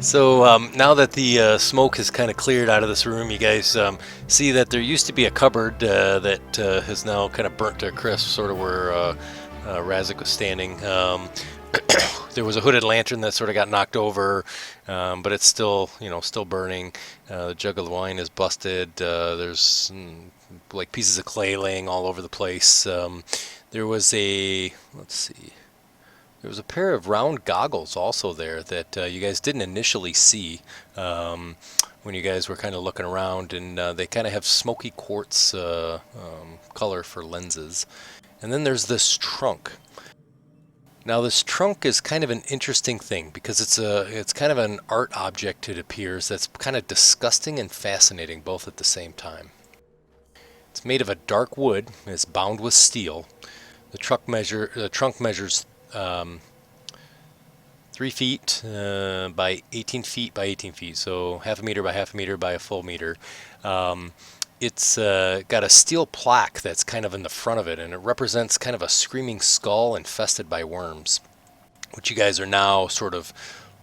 So now that the smoke has kind of cleared out of this room, you guys see that there used to be a cupboard that has now kind of burnt to a crisp, sort of where Razik was standing. There was a hooded lantern that sort of got knocked over, but it's still, still burning. The jug of wine is busted. There's like pieces of clay laying all over the place. There was let's see. There was a pair of round goggles also there that you guys didn't initially see when you guys were kind of looking around, and they kind of have smoky quartz color for lenses. And then there's this trunk. Now this trunk is kind of an interesting thing because it's kind of an art object, it appears, that's kind of disgusting and fascinating both at the same time. It's made of a dark wood, and it's bound with steel. The trunk measures 3 feet by 18 feet by 18 feet, so half a meter by half a meter by a full meter. It's got a steel plaque that's kind of in the front of it, and it represents kind of a screaming skull infested by worms, which you guys are now sort of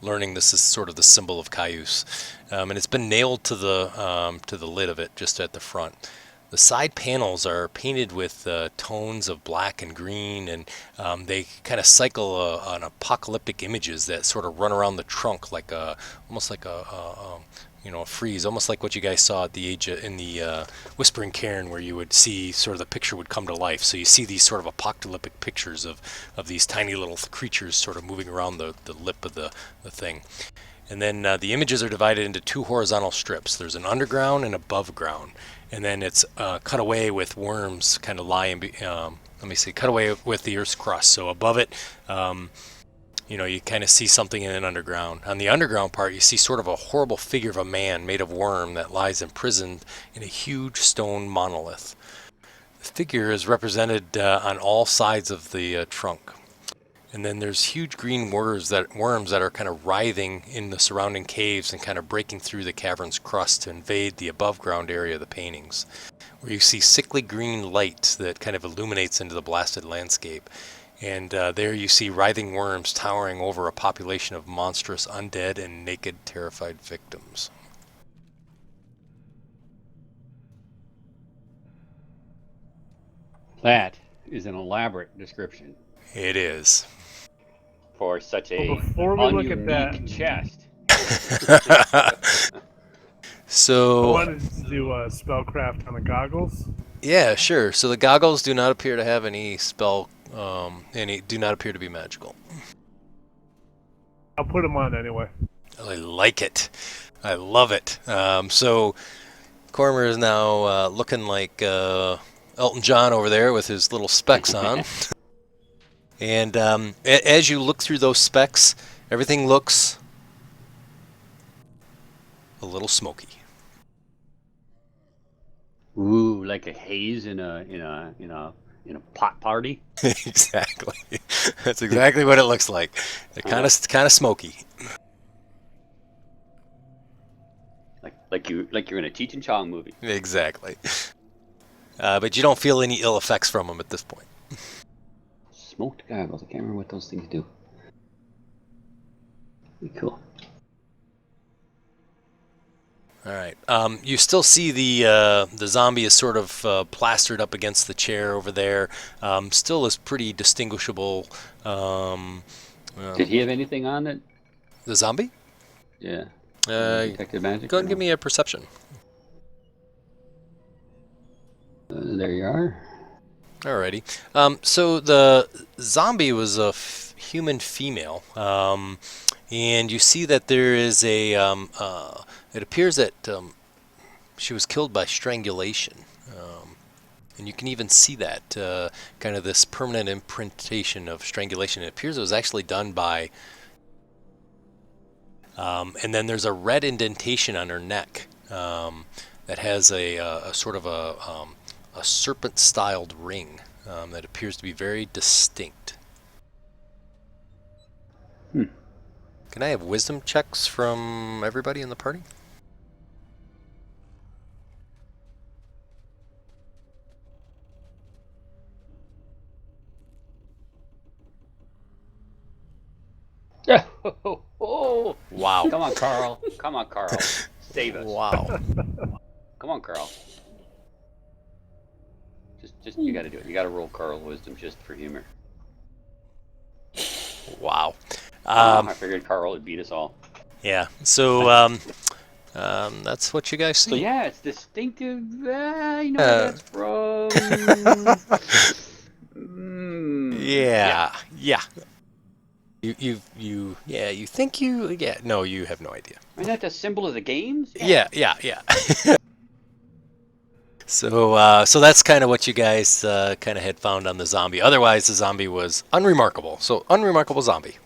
learning this is sort of the symbol of Cayuse. And it's been nailed to the lid of it just at the front. The side panels are painted with tones of black and green, and they kind of cycle on apocalyptic images that sort of run around the trunk like almost like a frieze, almost like what you guys saw at the age in the Whispering Cairn, where you would see sort of the picture would come to life. So you see these sort of apocalyptic pictures of these tiny little creatures sort of moving around the lip of the thing. And then the images are divided into 2 horizontal strips. There's an underground and above ground. And then it's cut away with worms kind of lying, cut away with the Earth's crust. So above it, you kind of see something in an underground. On the underground part, you see sort of a horrible figure of a man made of worm that lies imprisoned in a huge stone monolith. The figure is represented on all sides of the trunk. And then there's huge green worms that are kind of writhing in the surrounding caves and kind of breaking through the cavern's crust to invade the above ground area of the paintings, where you see sickly green light that kind of illuminates into the blasted landscape. And there you see writhing worms towering over a population of monstrous undead and naked, terrified victims. That is an elaborate description It is. for such Well, a before we look at that, unique chest. I So, wanted to do a spellcraft on the goggles. yeah, sure. So the goggles do not appear to have any do not appear to be magical. I'll put them on anyway. I like it. I love it. So Cormer is now looking like Elton John over there with his little specs on. And as you look through those specs, everything looks a little smoky. Ooh, like a haze in a pot party. Exactly. That's exactly what it looks like. They're kind of smoky. Like you're in a Cheech and Chong movie. Exactly. But you don't feel any ill effects from them at this point. Smoked goggles. I can't remember what those things do. Pretty cool. All right. You still see the zombie is sort of plastered up against the chair over there. Still is pretty distinguishable. Did he have anything on it? The zombie? Yeah. Go Detective magic. ahead and give me a perception. There you are. Alrighty. So the zombie was a human female, and you see that there is a. It appears that she was killed by strangulation, and you can even see that kind of this permanent imprintation of strangulation. It appears it was actually done by. And then there's a red indentation on her neck that has a sort of a serpent-styled ring that appears to be very distinct. Can I have wisdom checks from everybody in the party? Yeah. Oh, Wow. come on, Carl. Come on, Carl. Save us. Wow. Come on, Carl. Just you got to do it. You got to roll Carl wisdom just for humor. Wow. I figured Carl would beat us all. Yeah. So that's what you guys see. So yeah, it's distinctive. You know where that's from. Yeah. You think you no, you have no idea. Isn't that the symbol of the games? Yeah. So that's kind of what you guys kind of had found on the zombie. Otherwise, the zombie was unremarkable. So unremarkable zombie.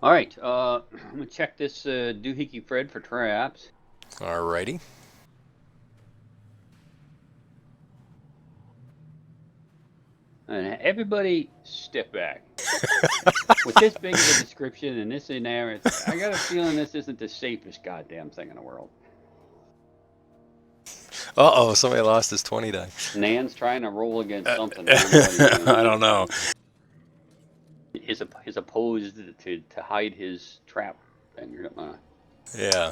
All right. I'm gonna check this doohickey Fred for traps. Alrighty. And everybody step back. With this big of a description and this in there, I got a feeling this isn't the safest goddamn thing in the world. Uh-oh, somebody lost his 20 die. Nan's trying to roll against something. I don't know. His opposed to hide his trap thing. Yeah.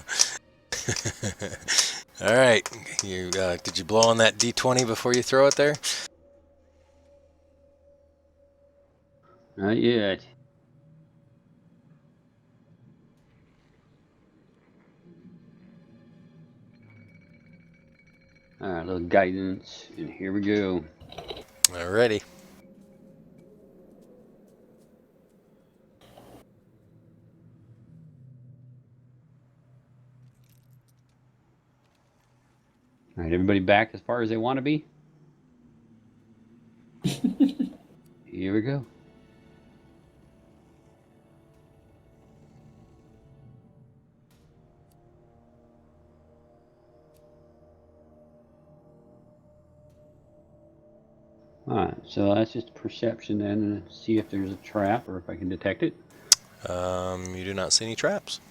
All right. You did you blow on that D20 before you throw it there? Not yet. All right, a little guidance, and here we go. Alrighty. All right, everybody back as far as they want to be? Here we go. Alright, so that's just perception then, and see if there's a trap or if I can detect it. You do not see any traps.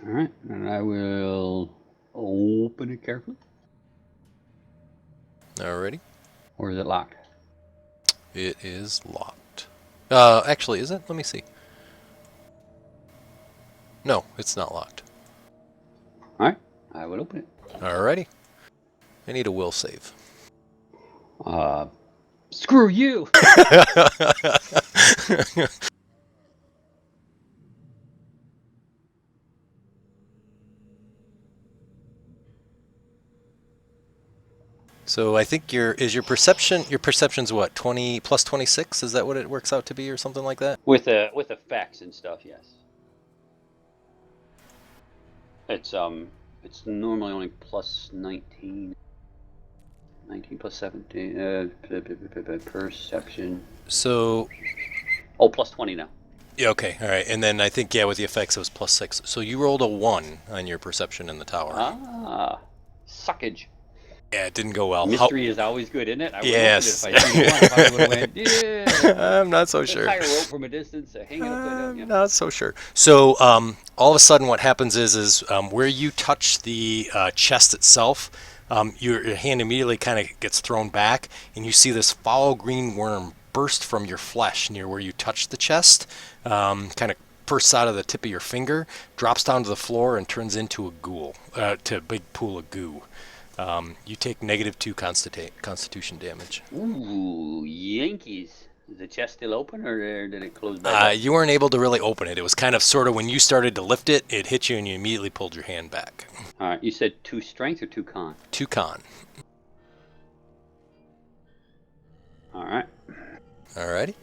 Alright, and I will open it carefully. Alrighty. Or is it locked? It is locked. Actually, is it? Let me see. No, it's not locked. Alright, I will open it. Alrighty. I need a will save. Screw you! So I think your perception's what, 20 plus 26? Is that what it works out to be or something like that? With effects and stuff, yes. It's normally only plus 19. 19 plus 17, perception. So... Oh, plus 20 now. Yeah, okay, alright. And then I think, with the effects it was plus 6. So you rolled a 1 on your perception in the tower. Ah, suckage. Yeah, it didn't go well. Mystery is always good, isn't it? Yes. I would have went, yeah. I'm not so sure. Tie a rope from a distance, hang it upside down. Yeah. Not so sure. So all of a sudden what happens is where you touch the chest itself, your hand immediately kind of gets thrown back, and you see this foul green worm burst from your flesh near where you touch the chest, kind of bursts out of the tip of your finger, drops down to the floor, and turns into a ghoul, to a big pool of goo. You take -2 constitution damage. Ooh, Yankees. Is the chest still open, or did it close back up? You weren't able to really open it. It was kind of sort of when you started to lift it, it hit you and you immediately pulled your hand back. All right, you said 2 strength or 2 con? 2 con. All right. Alrighty.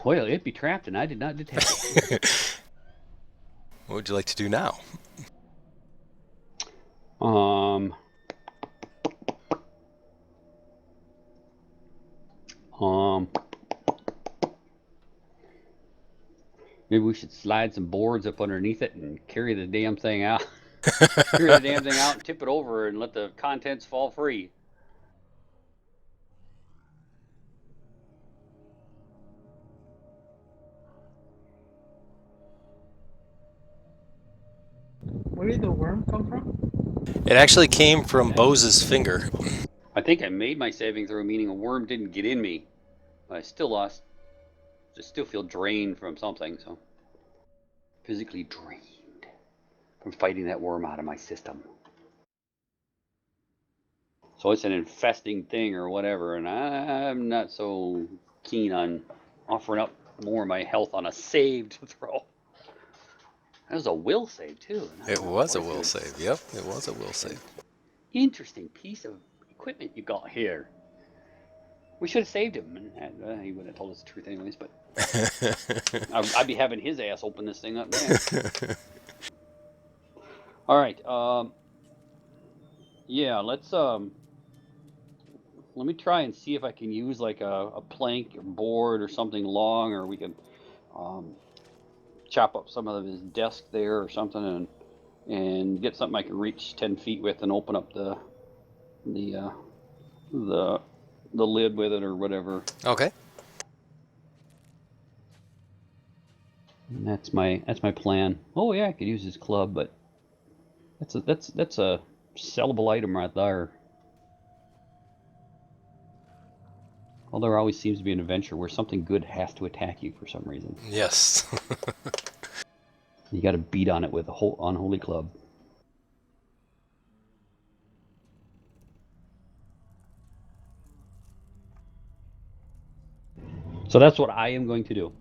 Well, it'd be trapped, and I did not detect it. What would you like to do now? Maybe we should slide some boards up underneath it and carry the damn thing out. Carry the damn thing out and tip it over and let the contents fall free. Where did the worm come from? It actually came from Bose's finger. I think I made my saving throw, meaning a worm didn't get in me. But I still lost. Just still feel drained from something, so. Physically drained from fighting that worm out of my system. So it's an infesting thing or whatever, and I'm not so keen on offering up more of my health on a saved throw. That was a will save, too. It was a will save. Yep, it was a will save. Interesting piece of equipment you got here. We should have saved him, and he would have told us the truth anyways, but I'd be having his ass open this thing up now. All right, yeah, let me try and see if I can use like a plank or board or something long, or we can chop up some of his desk there or something, and get something I can reach 10 feet with and open up the lid with it or whatever. Okay. And that's my plan. Oh yeah, I could use his club, but that's a sellable item right there. Well, there always seems to be an adventure where something good has to attack you for some reason. Yes. You got to beat on it with a whole unholy club. So that's what I am going to do.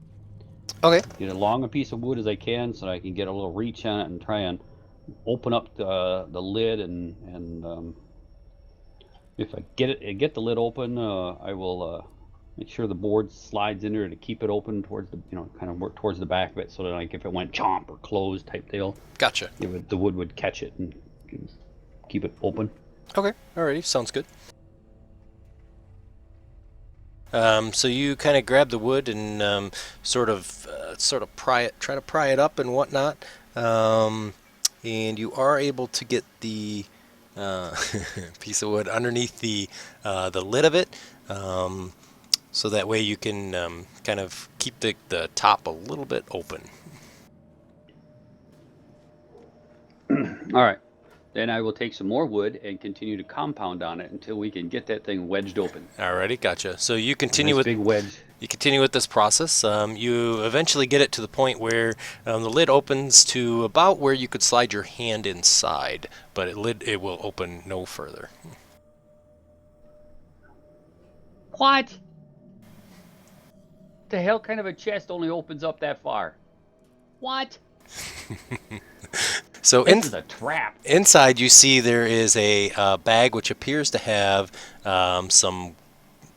Okay. Get as long a piece of wood as I can so that I can get a little reach on it and try and open up the lid, and if I get the lid open, I will make sure the board slides in there to keep it open towards the, kind of work towards the back of it, so that like if it went chomp or closed type deal, Gotcha. the wood would catch it and keep it open. Okay. Alrighty. Sounds good. So you kind of grab the wood and sort of try to pry it up and whatnot, and you are able to get the piece of wood underneath the lid of it, so that way you can kind of keep the top a little bit open. All right. Then I will take some more wood and continue to compound on it until we can get that thing wedged open. Alrighty, gotcha. So you continue Nice with big wedge. You continue with this process. You eventually get it to the point where the lid opens to about where you could slide your hand inside, but it will open no further. What? The hell kind of a chest only opens up that far? What? So This is a trap. inside you see there is a bag which appears to have some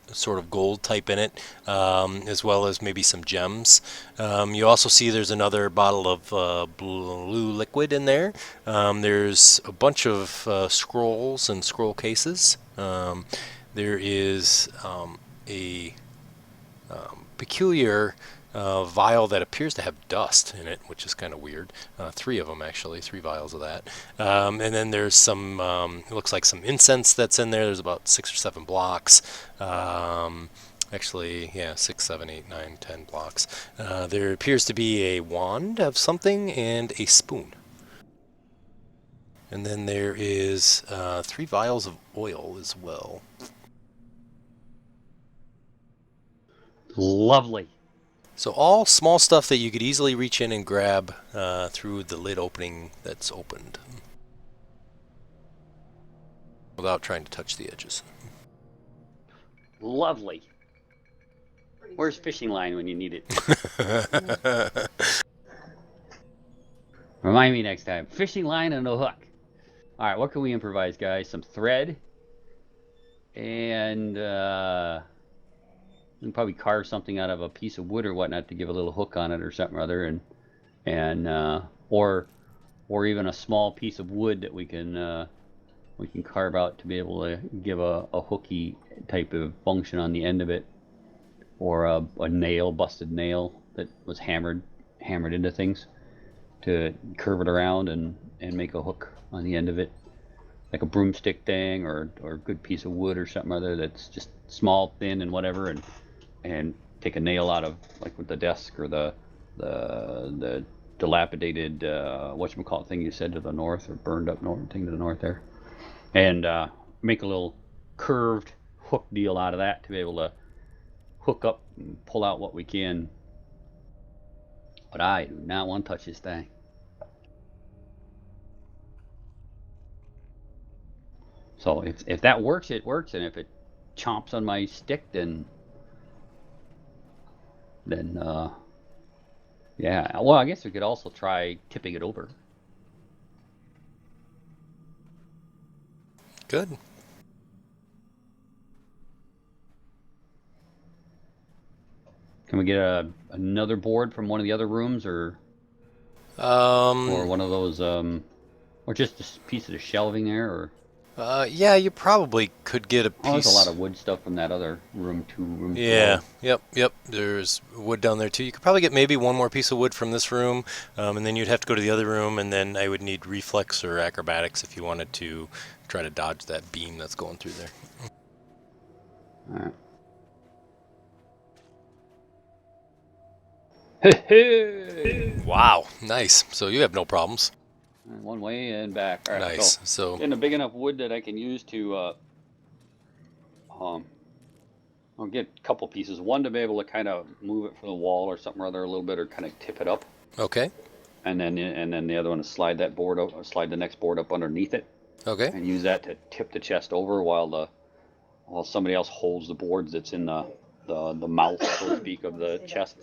sort of gold type in it, as well as maybe some gems. You also see there's another bottle of blue liquid in there. There's a bunch of scrolls and scroll cases. There is a peculiar vial that appears to have dust in it, which is kind of weird. 3 of them, actually, 3 vials of that. And then there's some, it looks like some incense that's in there. There's about 6 or 7 blocks. Actually, yeah, 6, 7, 8, 9, 10 blocks. There appears to be a wand of something and a spoon. And then there is 3 vials of oil as well. Lovely. So all small stuff that you could easily reach in and grab through the lid opening that's opened, without trying to touch the edges. Lovely. Where's fishing line when you need it? Remind me next time. Fishing line and a hook. All right, what can we improvise, guys? Some thread, and we can probably carve something out of a piece of wood or whatnot to give a little hook on it or something or other, or even a small piece of wood that we can carve out to be able to give a hooky type of function on the end of it, or a nail, busted nail that was hammered into things to curve it around and make a hook on the end of it, like a broomstick thing, or a good piece of wood or something or other that's just small, thin, and whatever, and take a nail out of, like with the desk or the dilapidated whatchamacallit thing you said to the north, or burned up north thing to the north there, and make a little curved hook deal out of that to be able to hook up and pull out what we can. But I do not want to touch this thing. So if that works, it works, and if it chomps on my stick, then yeah. Well, I guess we could also try tipping it over. Good. Can we get another board from one of the other rooms, or Um, one of those, or just a piece of the shelving there, or yeah, you probably could get a oh, there's a lot piece. of wood stuff from that other room too, room Yeah, 12. yep. There's wood down there too. You could probably get maybe one more piece of wood from this room, and then you'd have to go to the other room, and then I would need reflex or acrobatics if you wanted to try to dodge that beam that's going through there. All right. Wow, nice. So you have no problems. One way and back. All right, Nice. so So, getting a big enough wood that I can use to um, I'll get a couple pieces. One to be able to kind of move it from the wall or something or other a little bit, or kind of tip it up, okay, and then the other one to slide that board up, or slide the next board up underneath it, okay, and use that to tip the chest over while somebody else holds the boards that's in the mouth, so to speak, of the chest,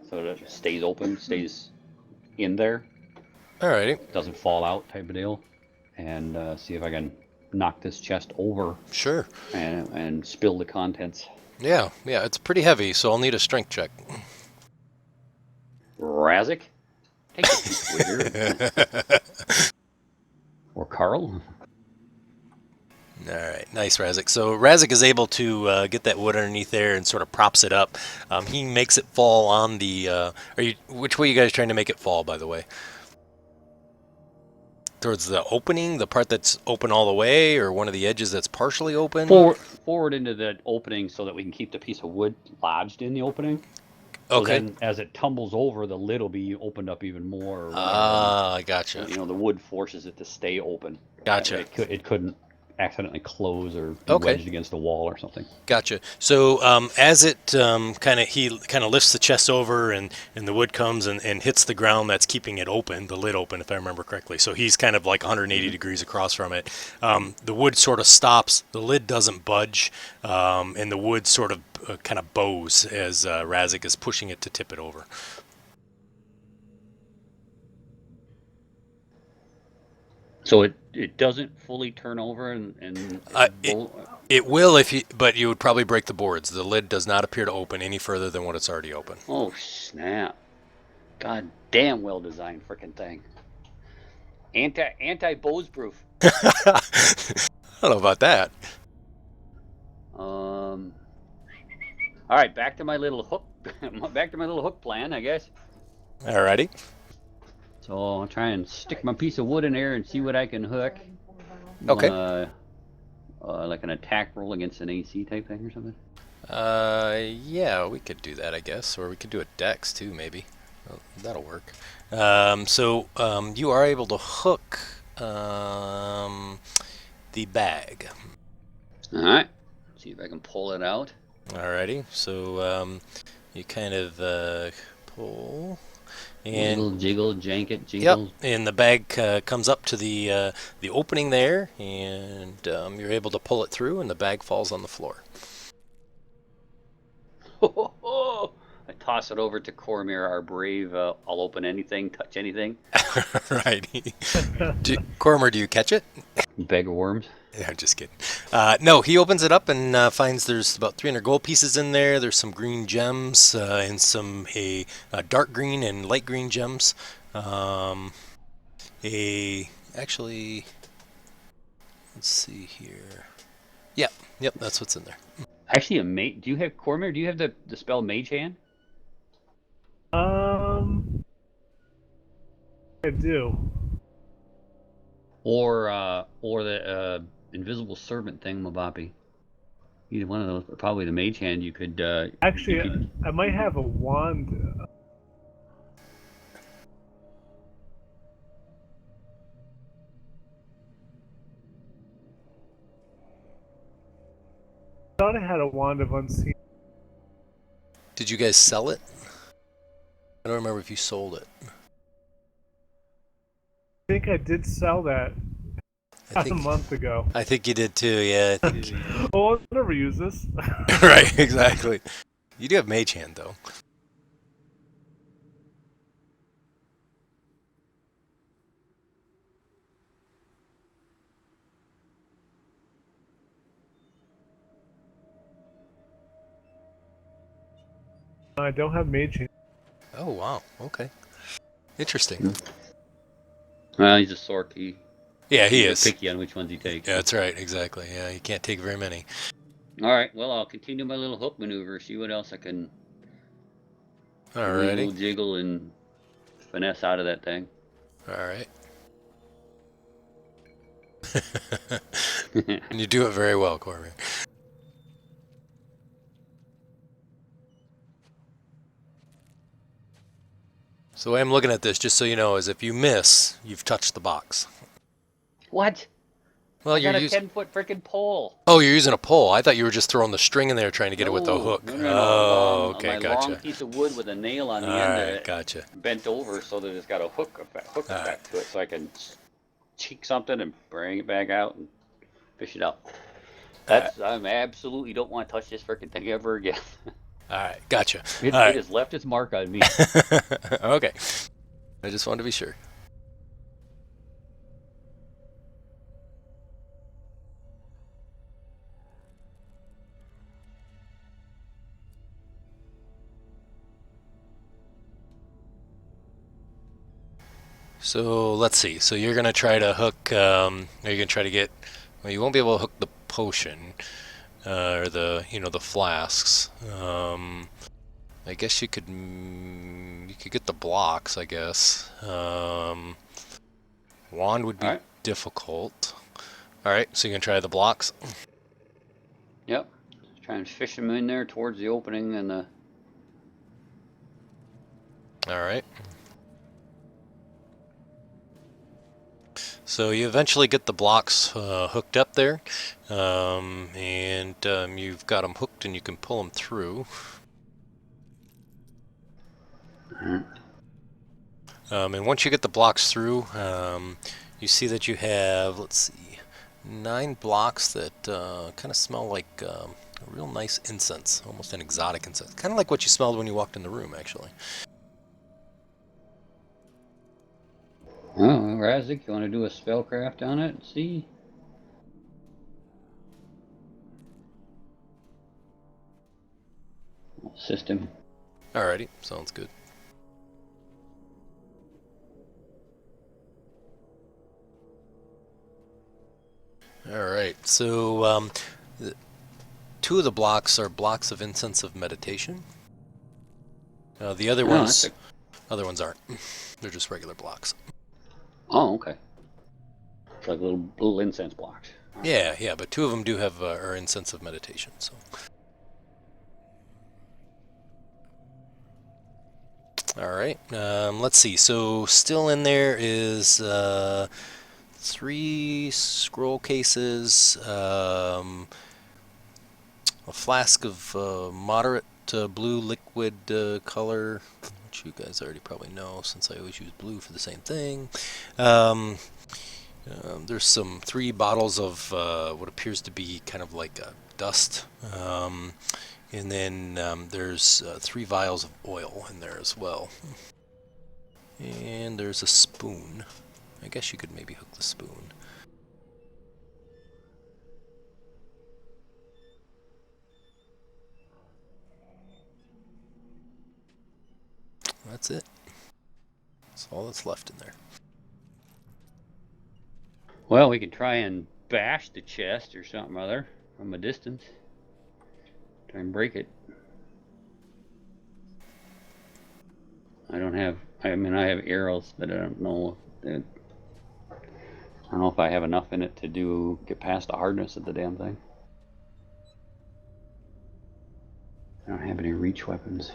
so that it stays open, stays in there, alrighty, doesn't fall out, type of deal, and see if I can knock this chest over sure. and spill the contents. Yeah, it's pretty heavy, so I'll need a strength check. Razik, take a piece of here. Or Carl. All right, nice, Razik. So Razik is able to get that wood underneath there and sort of props it up. He makes it fall on the. Which way are you guys trying to make it fall, by the way? Towards the opening, the part that's open all the way, or one of the edges that's partially open? Forward into the opening so that we can keep the piece of wood lodged in the opening. So Okay. then, as it tumbles over, the lid will be opened up even more. Or whatever. Ah, gotcha. The wood forces it to stay open. Gotcha. It couldn't accidentally close or be Okay. wedged against a wall or something. Gotcha. So as it he kind of lifts the chest over, and the wood comes and hits the ground that's keeping it open, the lid open, if I remember correctly. So he's kind of like 180 degrees across from it. The wood sort of stops. The lid doesn't budge, and the wood sort of kind of bows as Razik is pushing it to tip it over. So it doesn't fully turn over and It will but you would probably break the boards. The lid does not appear to open any further than what it's already open. Oh snap! God damn, well designed freaking thing. Anti Bose proof. I don't know about that. All right, back to my little hook. Back to my little hook plan, I guess. Alrighty. So I'll try and stick my piece of wood in there and see what I can hook. Okay. Like an attack roll against an AC type thing or something. Yeah, we could do that, I guess, or we could do a dex too, maybe. Oh, that'll work. So you are able to hook the bag. All right. See if I can pull it out. Alrighty. So you kind of pull. And Jiggle, jiggle, jank it, jingle. Yep, and the bag comes up to the opening there, and you're able to pull it through, and the bag falls on the floor. I toss it over to Cormir, our brave. I'll open anything, touch anything. Right. Cormer, do you catch it? Bag of worms. Yeah, just kidding. No, he opens it up and finds there's about 300 gold pieces in there. There's some green gems and some dark green and light green gems. Actually, let's see here. Yep, that's what's in there. Actually, do you have Cormir? Do you have the spell Mage Hand? I do. Or the invisible servant thing, Mabapi. Either one of those, probably the Mage Hand. You could Actually, I might have a wand. thought I had a wand of unseen. Did you guys sell it? I don't remember if you sold it. I think I did sell that I a think month ago. I think you did too. Yeah, I think. Oh, I'll never use this. Right, exactly. You do have mage hand though. I don't have mage hand. Oh wow. Okay. Interesting. Well, he's a sorky. Yeah, he He's is. picky on which ones he takes. Yeah, that's right. Exactly. Yeah, you can't take very many. All right. Well, I'll continue my little hook maneuver. See what else I can Alrighty. wiggle, jiggle, and finesse out of that thing. All right. And you do it very well, Cormier. So the way I'm looking at this, just so you know, is if you miss, you've touched the box. What? Well, I you're got a using. 10-foot freaking pole. Oh, you're using a pole. I thought you were just throwing the string in there trying to get it with the No, hook. no, no, no. Oh, okay, My long gotcha. piece of wood with a nail on the All end of right, it, gotcha. bent over so that it's got a hook effect to it, so I can cheek something and bring it back out and fish it out. That's I absolutely don't want to touch this freaking thing ever again. All right, gotcha. It All right. has left its mark on me. Okay. I just wanted to be sure. So let's see. So you're gonna try to hook. You're gonna try to get. Well, you won't be able to hook the potion or the flasks. I guess you could. You could get the blocks. I guess. Wand would be All right. difficult. All right. So you can try the blocks. Yep. Just try and fish them in there towards the opening and the. All right. So you eventually get the blocks hooked up there, and you've got them hooked and you can pull them through. And once you get the blocks through, you see that you have, let's see, 9 blocks that kind of smell like a real nice incense, almost an exotic incense. Kind of like what you smelled when you walked in the room, actually. Oh, Razik, you want to do a spellcraft on it? See? System. Alrighty, sounds good. Alright, so 2 of the blocks are blocks of incense of meditation. The other ones, other ones aren't. They're just regular blocks. Oh, okay. It's like little incense blocks. Yeah, but 2 of them do have are incense of meditation. So. All right. Let's see. So still in there is 3 scroll cases, a flask of moderate blue liquid color, which you guys already probably know since I always use blue for the same thing. There's 3 bottles of what appears to be kind of like dust. And then there's 3 vials of oil in there as well. And there's a spoon. I guess you could maybe hook the spoon. That's it. That's all that's left in there. Well, we can try and bash the chest or something other from a distance. Try and break it. I have arrows, but I don't know. I don't know if I have enough in it to get past the hardness of the damn thing. I don't have any reach weapons.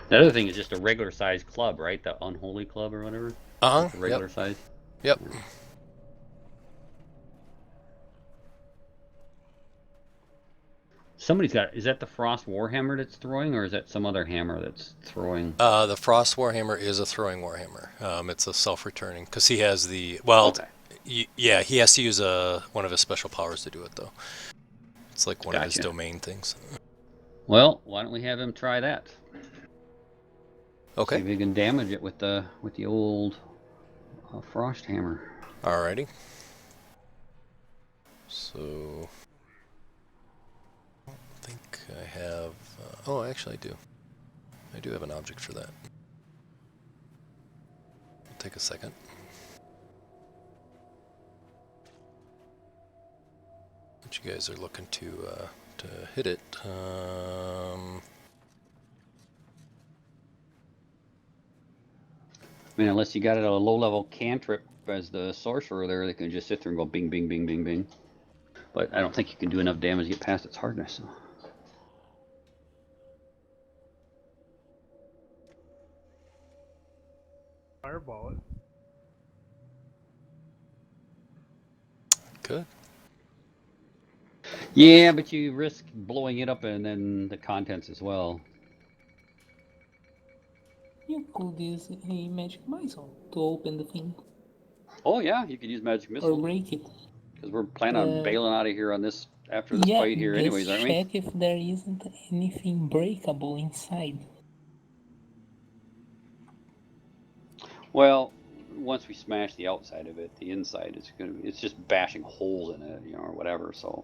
The other thing is just a regular size club, right? The unholy club or whatever. Just a regular Yep. size. Yep. Yeah. Somebody's got. Is that the Frost Warhammer that's throwing, or is that some other hammer that's throwing? The Frost Warhammer is a throwing Warhammer. It's a self-returning because he has the well. Okay. Yeah, he has to use one of his special powers to do it though. It's like one of his Gotcha. domain things. Well, why don't we have him try that? See Okay. if he can damage it with the old Frost hammer. Alrighty. So I think I have. Oh, actually, I do. I do have an object for that. It'll take a second. But you guys are looking to hit it. I mean, unless you got it a low-level cantrip as the sorcerer there, that can just sit there and go bing, bing, bing, bing, bing. But I don't think you can do enough damage to get past its hardness. So. Fireball it. Good. Yeah, but you risk blowing it up and then the contents as well. You could use a magic missile to open the thing Oh yeah, you could use magic or missile break it. because we're planning on bailing out of here on this after this Yeah, fight here, anyways, just aren't we? check if there isn't anything breakable inside. Well, once we smash the outside of it, the inside is it's just bashing holes in it, or whatever. So,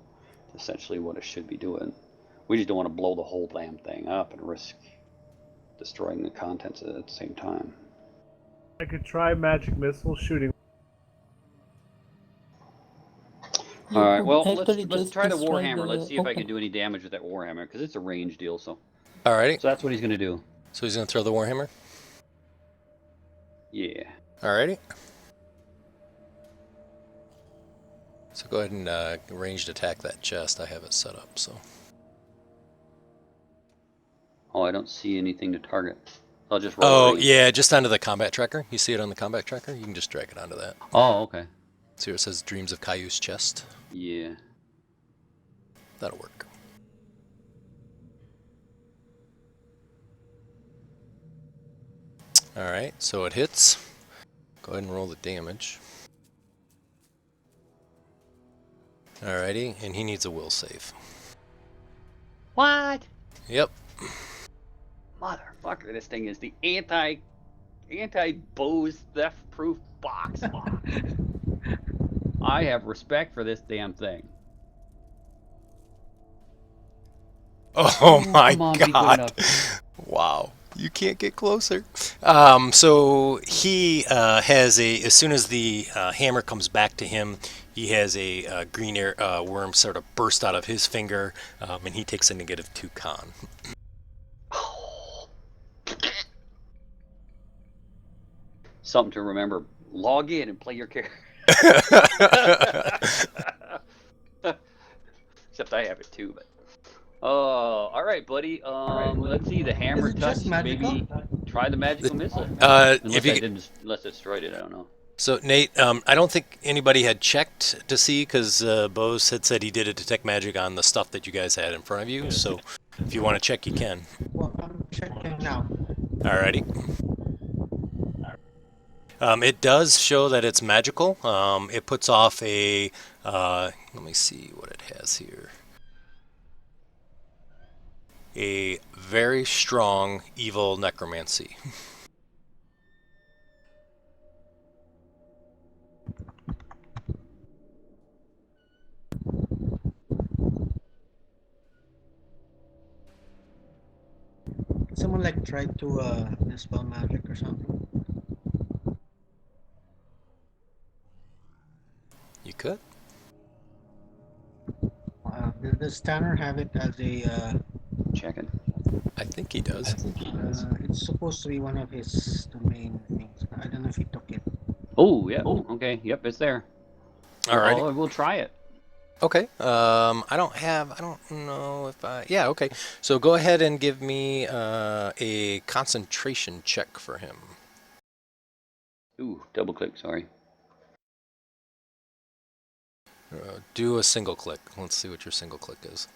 essentially, what it should be doing. We just don't want to blow the whole damn thing up and risk destroying the contents at the same time. I could try magic missile shooting. You All right, could well, actually let's just try the destroy warhammer. Let's see if I can open. do any damage with that warhammer because it's a range deal. So Alrighty. that's what he's gonna do. So he's gonna throw the Warhammer. Yeah. Alrighty. So go ahead and ranged attack that chest. I have it set up. So. Oh, I don't see anything to target. I'll just roll. Oh range. yeah, just onto the combat tracker. You see it on the combat tracker? You can just drag it onto that. Oh, okay. See where it says Dreams of Cayu's chest? Yeah. That'll work. Alright, so it hits. Go ahead and roll the damage. Alrighty, and he needs a will save. What? Yep. Motherfucker, this thing is the anti-Bose theft-proof box. I have respect for this damn thing. Oh my come on, be good god. enough. Wow. You can't get closer. So he has as soon as the hammer comes back to him, he has a green air worm sort of burst out of his finger, and he takes a -2 con. Something to remember. Log in and play your character. Except I have it too, but. Oh, all right, buddy. Let's see the hammer Is it touch. just magical? Maybe try the magical missile. If you, Unless it destroyed it, I don't know. so Nate, I don't think anybody had checked to see because Bose had said he did a detect magic on the stuff that you guys had in front of you. So if you want to check, you can. Well, I'm checking now. Alrighty. It does show that it's magical. It puts off a. Let me see what it has here. A very strong evil necromancy. Someone like tried to dispel magic or something. You could. Does Tanner have it as a? Checking. I think he does. It's supposed to be one of his domain things. I don't know if he took it. Oh, yeah. Oh, okay. Yep, it's there. Alrighty. We'll try it. Okay. I don't know if I. Yeah. Okay. So go ahead and give me a concentration check for him. Ooh, double click. Sorry. Do a single click. Let's see what your single click is.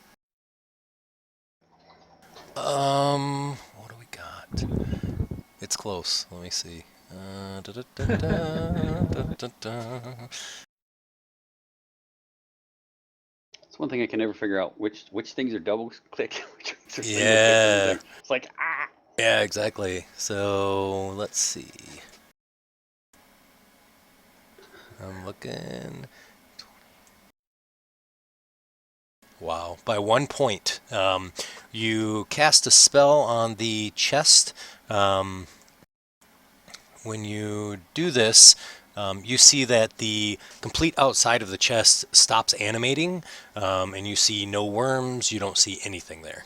What do we got? It's close. Let me see. Da, da, da, da, da, da. It's one thing I can never figure out which things are double click, which things are single click on the Yeah. thing. It's like ah. Yeah, exactly. So let's see. I'm looking. Wow. By 1 point, you cast a spell on the chest. When you do this, you see that the complete outside of the chest stops animating, and you see no worms. You don't see anything there.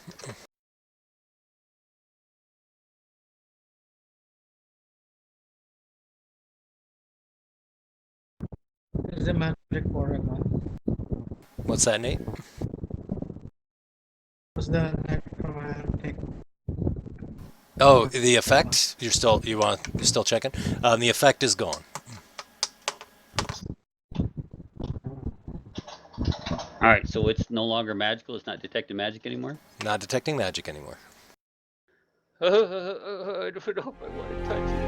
Is the magic aura gone? What's that, Nate? Was the necromantic Oh, aura the gone? effect. You're still checking. The effect is gone. All right, so it's no longer magical. It's not detecting magic anymore. Not detecting magic anymore. I don't know if I want to touch it.